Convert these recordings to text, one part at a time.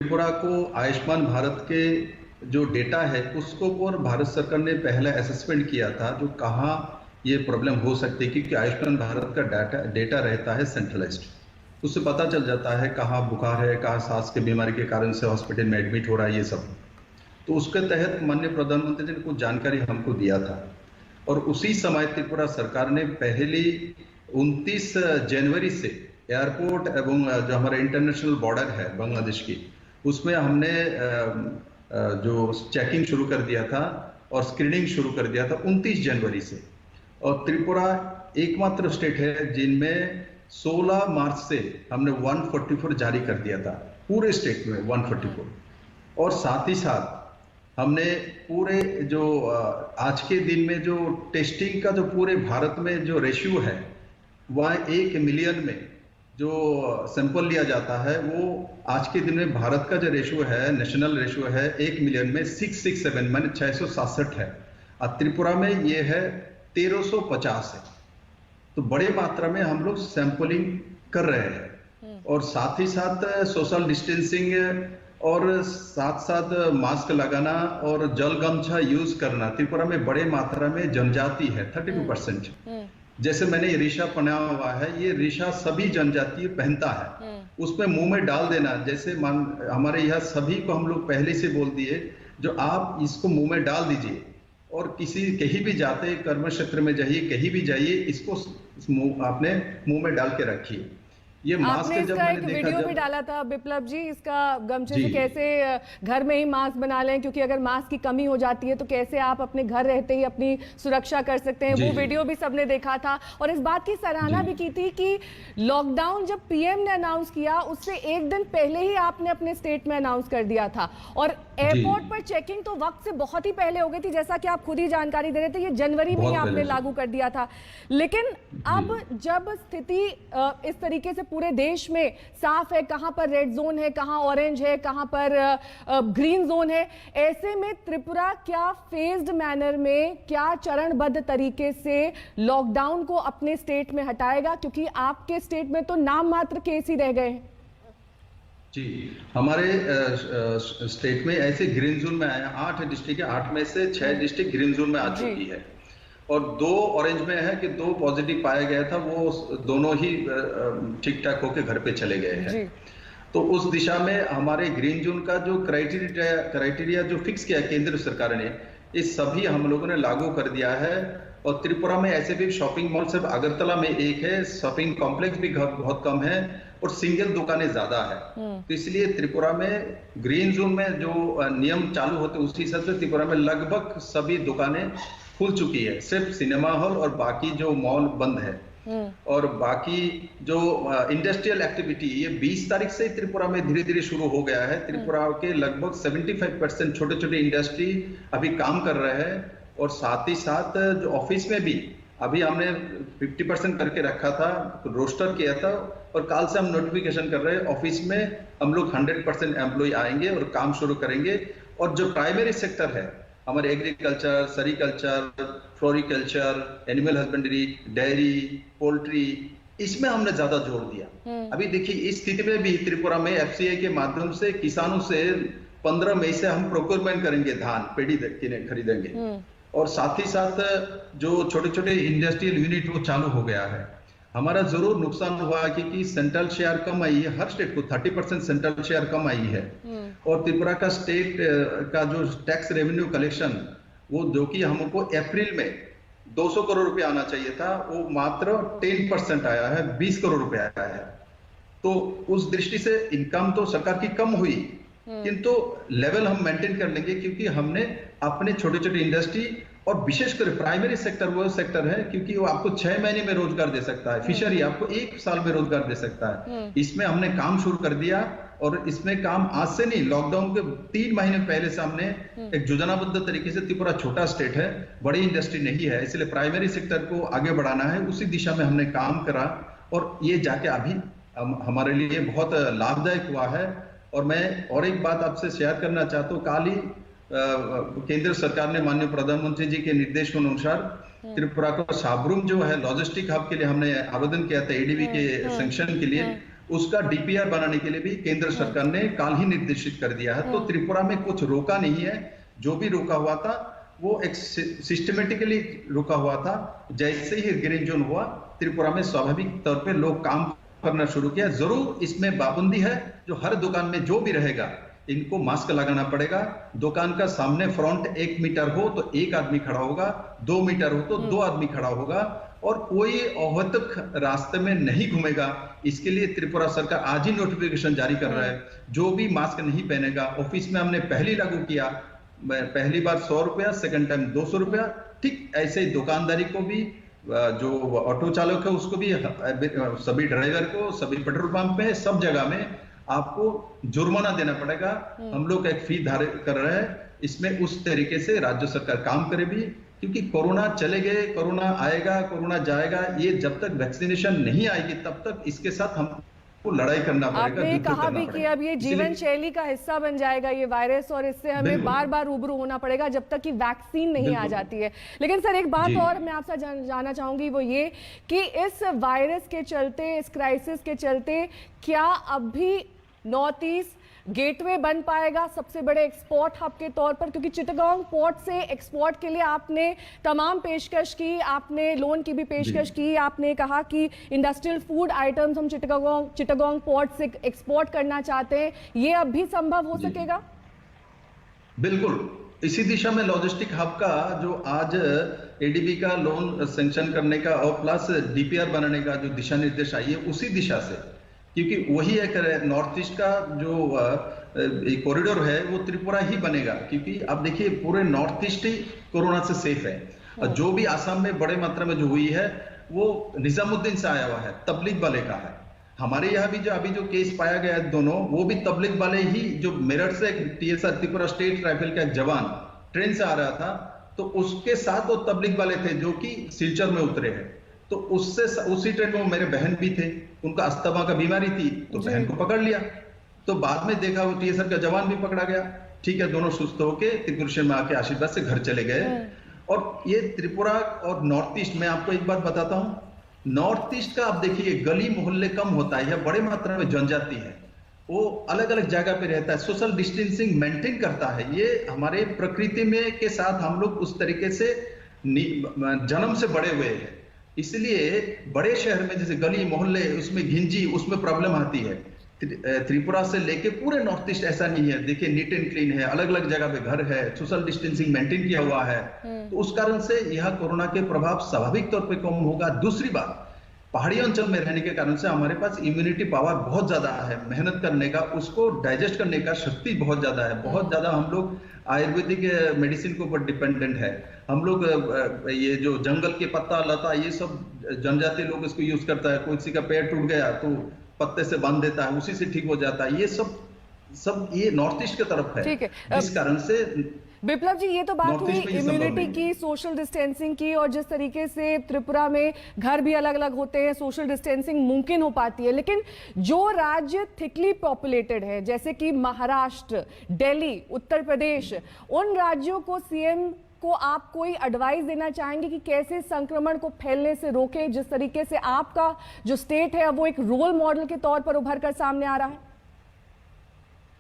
त्रिपुरा को आयुष्मान भारत के जो डेटा है उसको और भारत सरकार ने पहला असेसमेंट किया था जो कहाँ ये प्रॉब्लम हो सकती है, क्योंकि आयुष्मान भारत का डेटा रहता है सेंट्रलाइज्ड। उससे पता चल जाता है कहाँ बुखार है, कहाँ सांस की बीमारी के कारण से हॉस्पिटल में एडमिट हो रहा है, ये सब। तो उसके तहत माननीय प्रधानमंत्री ने कुछ जानकारी हमको दिया था और उसी समय त्रिपुरा सरकार ने पहली 29 जनवरी से एयरपोर्ट एवं जो हमारा इंटरनेशनल बॉर्डर है बांग्लादेश की, उसमें हमने जो चेकिंग शुरू कर दिया था और स्क्रीनिंग शुरू कर दिया था 29 जनवरी से। और त्रिपुरा एकमात्र स्टेट है जिनमें 16 मार्च से हमने 144 जारी कर दिया था, पूरे स्टेट में 144। और साथ ही साथ हमने पूरे जो आज के दिन में जो टेस्टिंग का जो पूरे भारत में जो रेशियो है, वह 1 मिलियन में जो सैंपल लिया जाता है, वो आज के दिन में भारत का जो रेशियो है, नेशनल रेशियो है 1 मिलियन में 667 माने 667 है। और त्रिपुरा में ये है 1350 है। तो बड़े मात्रा में हम लोग सैंपलिंग कर रहे हैं और साथ ही साथ सोशल डिस्टेंसिंग और साथ साथ मास्क लगाना और जल गमछा यूज करना। त्रिपुरा में बड़े मात्रा में जनजाति है 32%। जैसे मैंने ये रिशा पहना हुआ है, ये रिशा सभी जनजाति पहनता है, उसमें मुंह में डाल देना। जैसे हमारे यहाँ सभी को हम लोग पहले से बोल दिए जो आप इसको मुंह में डाल दीजिए और कहीं भी जाते कर्म क्षेत्र में जाइए, कहीं भी जाइए, इसको अपने मुंह में डाल के रखिए। ये मास्क आपने जब इसका मैंने एक देखा वीडियो भी डाला था बिप्लब जी, इसका गमछे से कैसे घर में ही मास्क बना लें, क्योंकि अगर मास्क की कमी हो जाती है तो कैसे आप अपने घर रहते ही अपनी सुरक्षा कर सकते हैं। वो वीडियो भी सबने देखा था और इस बात की सराहना भी की थी कि लॉकडाउन जब पीएम ने अनाउंस किया उससे एक दिन पहले ही आपने अपने स्टेट में अनाउंस कर दिया था और एयरपोर्ट पर चेकिंग तो वक्त से बहुत ही पहले हो गई थी, जैसा कि आप खुद ही जानकारी दे रहे थे। ये जनवरी में ही आपने लागू कर दिया था। लेकिन अब जब स्थिति इस तरीके से पूरे देश में साफ है, कहां पर रेड जोन है, कहां ऑरेंज है, कहां पर ग्रीन जोन है, ऐसे में त्रिपुरा क्या फेज्ड मैनर में, क्या चरणबद्ध तरीके से लॉकडाउन को अपने स्टेट में हटाएगा? क्योंकि आपके स्टेट में तो नाम मात्र केस ही रह गए हैं। जी, हमारे स्टेट में ऐसे ग्रीन जोन में आया 8 डिस्ट्रिक्ट है, 8 में से 6 डिस्ट्रिक्ट ग्रीन जोन में आ चुकी है और 2 ऑरेंज में है कि 2 पॉजिटिव पाया गया था, वो दोनों ही ठीक ठाक होके घर पे चले गए हैं। तो उस दिशा में हमारे ग्रीन जोन का जो क्राइटेरिया जो फिक्स किया केंद्र सरकार ने, इस सभी हम लोगों ने लागू कर दिया है। और त्रिपुरा में ऐसे भी शॉपिंग मॉल सिर्फ अगरतला में एक है, शॉपिंग कॉम्प्लेक्स भी बहुत कम है और सिंगल दुकानें ज्यादा है। तो इसलिए त्रिपुरा में ग्रीन जोन में जो नियम चालू होते उसी हिसाब से त्रिपुरा में लगभग सभी दुकानें खुल चुकी है, सिर्फ सिनेमा हॉल और बाकी जो मॉल बंद है। और बाकी जो इंडस्ट्रियल एक्टिविटी ये 20 तारीख से त्रिपुरा में धीरे धीरे शुरू हो गया है। त्रिपुरा के लगभग 75% छोटे छोटे इंडस्ट्री अभी काम कर रहे हैं और साथ ही साथ जो ऑफिस में भी अभी हमने 50% करके रखा था, रोस्टर किया था और कल से हम नोटिफिकेशन कर रहे हैं ऑफिस में हम लोग 100% एम्प्लॉय आएंगे और काम शुरू करेंगे। और जो प्राइमरी सेक्टर है हमारे agriculture, sericulture, floriculture, animal husbandry, dairy, poultry, इसमें हमने ज्यादा जोर दिया। अभी देखिए इस स्थिति में भी त्रिपुरा में एफसीआई के माध्यम से किसानों से 15 मई से हम प्रोक्योरमेंट करेंगे, धान पेड़ी खरीदेंगे और साथ ही साथ जो छोटे छोटे इंडस्ट्रियल यूनिट वो चालू हो गया है। हमारा जरूर नुकसान हुआ क्योंकि सेंट्रल शेयर कम आई है, हर स्टेट को 30% सेंट्रल शेयर कम आई है और त्रिपुरा का स्टेट का जो टैक्स रेवेन्यू कलेक्शन वो जो कि हमको अप्रैल में 200 करोड़ रुपए आना चाहिए था, वो मात्र 10% आया है, 20 करोड़ रुपए आया है। तो उस दृष्टि से इनकम तो सरकार की कम हुई किंतु लेवल हम मेंटेन कर लेंगे क्योंकि हमने अपने छोटे छोटे इंडस्ट्री और विशेषकर प्राइमरी सेक्टर वो सेक्टर है क्योंकि वो आपको 6 महीने में रोजगार दे सकता है, फिशरी आपको 1 साल में रोजगार दे सकता है। इसमें हमने काम शुरू कर दिया और इसमें काम आज से नहीं, लॉकडाउन के 3 महीने पहले से हमने एक योजनाबद्ध तरीके से, त्रिपुरा छोटा स्टेट है, बड़ी इंडस्ट्री नहीं है, इसलिए प्राइमरी सेक्टर को आगे बढ़ाना है, उसी दिशा में हमने काम करा और ये जाके अभी हमारे लिए बहुत लाभदायक हुआ है। और मैं और एक बात आपसे शेयर करना चाहता हूँ, काल ही केंद्र सरकार ने माननीय प्रधानमंत्री जी के निर्देश के अनुसार त्रिपुरा को साबरूम जो है लॉजिस्टिक हब के लिए हमने आवेदन किया था एडीबी के सैंक्शन के लिए, उसका डीपीआर बनाने के लिए भी केंद्र सरकार ने काल ही निर्देशित कर दिया है। तो त्रिपुरा में कुछ रोका नहीं है, जो भी रोका हुआ था वो एक सिस्टमेटिकली रुका हुआ था। जैसे ही ग्रीन जोन हुआ, त्रिपुरा में स्वाभाविक तौर पे लोग काम करना शुरू किया। जरूर इसमें पाबंदी है, जो हर दुकान में जो भी रहेगा इनको मास्क लगाना पड़ेगा। दुकान का सामने फ्रंट 1 मीटर हो तो 1 आदमी खड़ा होगा, 2 मीटर हो तो 2 आदमी खड़ा होगा, और कोई अवैध रास्ते में नहीं घूमेगा। इसके लिए त्रिपुरा सरकार आज ही नोटिफिकेशन जारी कर रहा है। जो भी मास्क नहीं पहनेगा, ऑफिस में हमने पहली लागू किया, पहली बार 100 रुपया, सेकंड टाइम 200 रुपया। ठीक ऐसे ही दुकानदारी को भी, जो ऑटो चालक है उसको भी, सभी ड्राइवर को, सभी पेट्रोल पंप पे, सब जगह में आपको जुर्माना देना पड़ेगा। हम लोग एक फी धारित कर रहे हैं। इसमें उस तरीके से राज्य सरकार काम करे भी, क्योंकि कोरोना चले गए, कोरोना आएगा, कोरोना जाएगा। ये जब तक वैक्सीनेशन नहीं आएगी तब तक इसके साथ हमको लड़ाई करना पड़ेगा। आपने कहा भी कि अब ये जीवन शैली का हिस्सा बन जाएगा ये वायरस, और इससे हमें बार बार रूबरू होना पड़ेगा जब तक कि वैक्सीन नहीं आ जाती है। लेकिन सर एक बात और मैं आपसे जानना चाहूंगी, वो ये कि इस वायरस के चलते, इस क्राइसिस के चलते, क्या अब भी नॉर्थ ईस्ट गेटवे बन पाएगा सबसे बड़े एक्सपोर्ट हब के तौर पर? क्योंकि चिटागोंग पोर्ट से एक्सपोर्ट के लिए आपने तमाम पेशकश की, आपने लोन की भी पेशकश की, आपने कहा कि इंडस्ट्रियल फूड आइटम्स हम चिटागोंग पोर्ट से एक्सपोर्ट करना चाहते हैं। ये अब भी संभव हो सकेगा? बिल्कुल, इसी दिशा में लॉजिस्टिक हब का जो आज एडीबी का लोन सैंक्शन करने का और प्लस डीपीआर बनाने का जो दिशा निर्देश आई है, उसी दिशा से, क्योंकि वही एक नॉर्थ ईस्ट का जो कॉरिडोर है वो त्रिपुरा ही बनेगा। क्योंकि अब देखिए पूरे नॉर्थ ईस्ट ही कोरोना से सेफ है। और जो भी आसाम में बड़े मात्रा में जो हुई है वो निजामुद्दीन से आया हुआ है, तबलीग वाले का है। हमारे यहाँ भी जो अभी जो केस पाया गया है दोनों, वो भी तबलीग वाले ही, जो मेरठ से टीएसआर त्रिपुरा स्टेट राइफल का एक जवान ट्रेन से आ रहा था, तो उसके साथ वो तबलीग वाले थे जो कि सिलचर में उतरे हैं। तो उससे उसी ट्रेन में मेरे बहन भी थे, उनका अस्थमा का बीमारी थी, तो बहन को पकड़ लिया। तो बाद में देखा वो टीएसआर का जवान भी पकड़ा गया। ठीक है, दोनों सुस्त होके त्रिपुरेश्वर में आके आशीर्वाद से घर चले गए। और ये त्रिपुरा और नॉर्थ ईस्ट में आपको एक बात बताता हूं, नॉर्थ ईस्ट का आप देखिए गली मोहल्ले कम होता है, बड़े मात्रा में जनजाति है, वो अलग अलग जगह पे रहता है, सोशल डिस्टेंसिंग मेंटेन करता है। ये हमारे प्रकृति में के साथ हम लोग उस तरीके से जन्म से बड़े हुए हैं। इसलिए बड़े शहर में जैसे गली मोहल्ले, उसमें घिंजी, उसमें प्रॉब्लम आती है। त्रिपुरा से लेके पूरे नॉर्थ ईस्ट ऐसा नहीं है। देखिए नीट एंड क्लीन है, अलग अलग जगह पे घर है, सोशल डिस्टेंसिंग मेंटेन किया हुआ है। तो उस कारण से यह कोरोना के प्रभाव स्वाभाविक तौर पे कम होगा। दूसरी बात, पहाड़ी अंचल में रहने के कारण से हमारे पास इम्यूनिटी पावर बहुत ज्यादा है, मेहनत करने का, उसको डाइजेस्ट करने का शक्ति बहुत ज्यादा है। बहुत ज्यादा हम लोग आयुर्वेदिक मेडिसिन के ऊपर डिपेंडेंट है। हम लोग ये जो जंगल के पत्ता लता, ये सब जनजातीय लोग इसको यूज करता है। किसी का पैर टूट गया तो पत्ते से बांध देता है, उसी से ठीक हो जाता है। ये सब ये नॉर्थ ईस्ट की तरफ है। ठीक है, जिस कारण से विप्लव जी ये तो बात हुई इम्यूनिटी की, सोशल डिस्टेंसिंग की, और जिस तरीके से त्रिपुरा में घर भी अलग अलग होते हैं, सोशल डिस्टेंसिंग मुमकिन हो पाती है। लेकिन जो राज्य थिकली पॉपुलेटेड है जैसे कि महाराष्ट्र, दिल्ली, उत्तर प्रदेश, उन राज्यों को सीएम को आप कोई एडवाइस देना चाहेंगे कि कैसे संक्रमण को फैलने से रोके? जिस तरीके से आपका जो स्टेट है वो एक रोल मॉडल के तौर पर उभर कर सामने आ रहा है।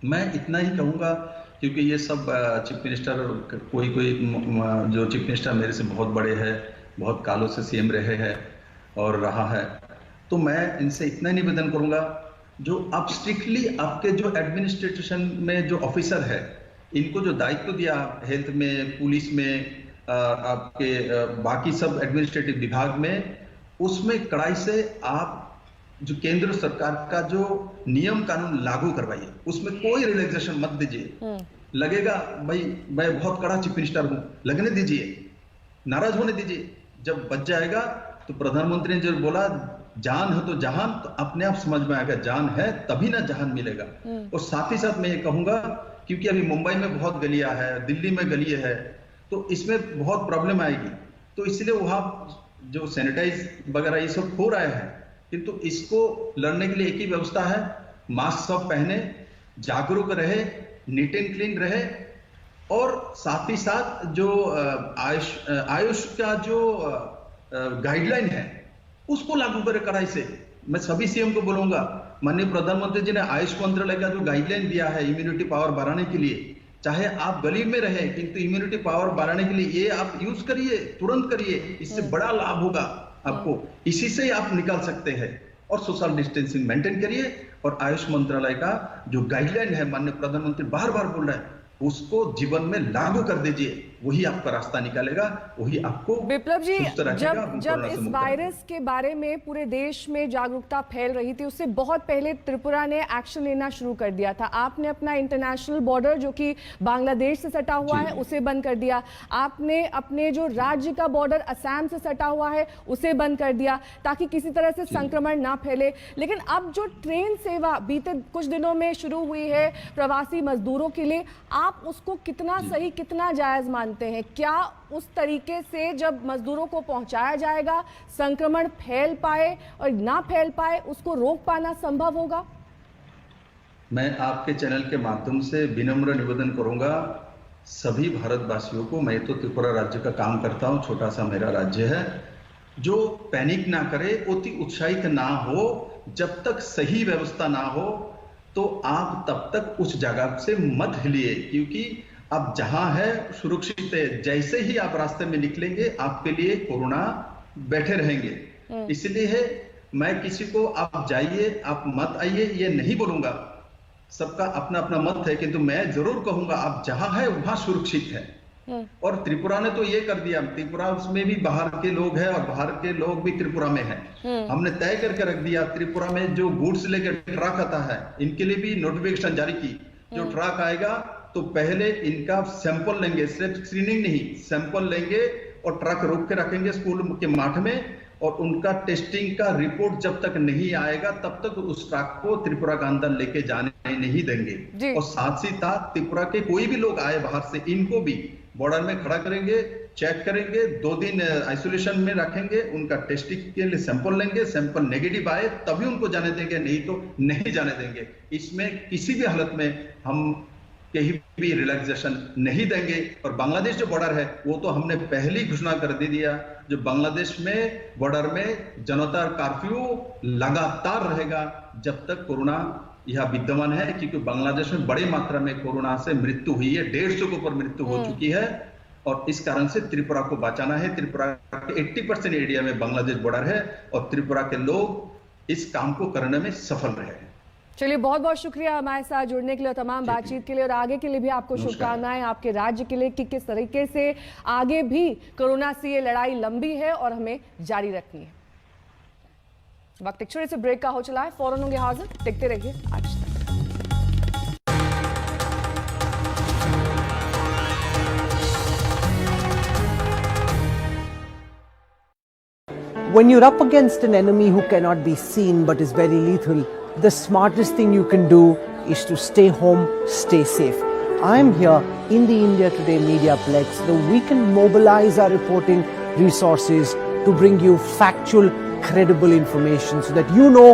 मैं इतना ही कहूंगा, क्योंकि ये सब चीफ मिनिस्टर, कोई जो चीफ मिनिस्टर मेरे से बहुत बड़े हैं, बहुत कालों से सीएम रहे हैं और रहा है, तो मैं इनसे इतना निवेदन करूंगा, जो आप स्ट्रिक्टली आपके जो एडमिनिस्ट्रेशन में जो ऑफिसर है, इनको जो दायित्व दिया हेल्थ में, पुलिस में, आपके बाकी सब एडमिनिस्ट्रेटिव विभाग में, उसमें कड़ाई से आप जो केंद्र सरकार का जो नियम कानून लागू करवाइए, उसमें कोई रिलैक्सेशन मत दीजिए। लगेगा भाई मैं बहुत कड़ा चीफ मिनिस्टर हूं, लगने दीजिए, नाराज होने दीजिए। जब बच जाएगा तो प्रधानमंत्री ने जो बोला जान है तो जहान, तो अपने आप समझ में आएगा जान है तभी ना जहान मिलेगा। और साथ ही साथ मैं ये कहूंगा, क्योंकि अभी मुंबई में बहुत गलियां है, दिल्ली में गली है, तो इसमें बहुत प्रॉब्लम आएगी। तो इसलिए वहां जो सैनिटाइज वगैरह ये सब हो रहे हैं, किंतु इसको लड़ने के लिए एक ही व्यवस्था है, मास्क सब पहने, जागरूक रहे, नीट एंड क्लीन रहे, और साथ ही साथ जो आयुष का जो गाइडलाइन है उसको लागू करे कड़ाई से। मैं सभी सीएम को बोलूंगा माननीय प्रधानमंत्री जी ने आयुष मंत्रालय का जो गाइडलाइन दिया है इम्यूनिटी पावर बढ़ाने के लिए, चाहे आप गरीब में रहे किंतु इम्यूनिटी पावर बढ़ाने के लिए ये आप यूज करिए, तुरंत करिए, इससे बड़ा लाभ होगा आपको, इसी से आप निकाल सकते हैं। और सोशल डिस्टेंसिंग मेंटेन करिए और आयुष मंत्रालय का जो गाइडलाइन है माननीय प्रधानमंत्री बार बार बोल रहे हैं उसको जीवन में लागू कर दीजिए, वही आपका रास्ता निकालेगा, वही आपको। विप्लव जी, जब इस वायरस के बारे में पूरे देश में जागरूकता फैल रही थी उससे बहुत पहले त्रिपुरा ने एक्शन लेना शुरू कर दिया था। आपने अपना इंटरनेशनल बॉर्डर जो कि बांग्लादेश से सटा हुआ है उसे बंद कर दिया, आपने अपने जो राज्य का बॉर्डर असम से सटा हुआ है उसे बंद कर दिया ताकि किसी तरह से संक्रमण ना फैले। लेकिन अब जो ट्रेन सेवा बीते कुछ दिनों में शुरू हुई है प्रवासी मजदूरों के लिए, आप उसको कितना सही कितना जायज मानते हैं? क्या उस तरीके से जब मजदूरों को पहुंचाया जाएगा संक्रमण फैल पाए और ना फैल पाए उसको रोक पाना संभव होगा? मैं आपके चैनल के माध्यम से विनम्र निवेदन करूंगा सभी भारतवासियों को, मैं तो त्रिपुरा राज्य का काम करता हूं, छोटा सा मेरा राज्य है, जो पैनिक ना करे, अति उत्साहित ना हो, जब तक सही व्यवस्था ना हो तो आप तब तक उस जगह से मत हिलिए, क्योंकि आप जहां है सुरक्षित है, जैसे ही आप रास्ते में निकलेंगे आपके लिए कोरोना बैठे रहेंगे। इसलिए मैं किसी को आप जाइए आप मत आइए ये नहीं बोलूंगा, सबका अपना अपना मत है, किंतु मैं जरूर कहूंगा आप जहां है वहां सुरक्षित है। और त्रिपुरा ने तो ये कर दिया, त्रिपुरा उसमें भी बाहर के लोग हैं और बाहर के लोग भी त्रिपुरा में हैं। हमने तय करके रख दिया त्रिपुरा में जो गुड्स लेकर ट्रक आता है इनके लिए भी नोटिफिकेशन जारी की, जो ट्रक आएगा तो पहले इनका सैंपल लेंगे, सिर्फ स्क्रीनिंग नहीं, सैंपल लेंगे और ट्रक रोक के रखेंगे स्कूल के माठ में, और उनका टेस्टिंग का रिपोर्ट जब तक नहीं आएगा तब तक उस ट्रक को त्रिपुरा के अंदर लेके जाने नहीं देंगे। और साथ ही साथ त्रिपुरा के कोई भी लोग आए बाहर से इनको भी बॉर्डर में खड़ा करेंगे, चेक करेंगे, 2 दिन आइसोलेशन में रखेंगे, उनका टेस्टिंग के लिए सैंपल लेंगे, सैंपल नेगेटिव आए तभी उनको जाने देंगे, नहीं तो नहीं जाने देंगे। इसमें किसी भी हालत में हम कहीं भी रिलैक्सेशन नहीं देंगे। और बांग्लादेश जो बॉर्डर है वो तो हमने पहले ही घोषणा कर दे दिया, जो बांग्लादेश में बॉर्डर में जनता कर्फ्यू लगातार रहेगा जब तक कोरोना यह विद्यमान है, क्योंकि बांग्लादेश में बड़ी मात्रा में कोरोना से मृत्यु हुई है, 150 के ऊपर मृत्यु हो चुकी है, और इस कारण से त्रिपुरा को बचाना है। त्रिपुरा के 80% एरिया में बांग्लादेश बॉर्डर है और त्रिपुरा के लोग इस काम को करने में सफल रहे हैं। चलिए, बहुत बहुत शुक्रिया हमारे साथ जुड़ने के लिए, तमाम बातचीत के लिए, और आगे के लिए भी आपको शुभकामनाएं आपके राज्य के लिए कि किस तरीके से आगे भी कोरोना से ये लड़ाई लंबी है और हमें जारी रखनी है। वक्त एक छोटे से ब्रेक का हो चला है, फौरन होंगे हाजिर, देखते रहिए आज तक। When you're up against an enemy who cannot be seen but is very lethal, the smartest thing you can do is to stay home, stay safe. I'm here in the India Today Mediaplex so we can mobilize our reporting resources to bring you factual, credible information so that you know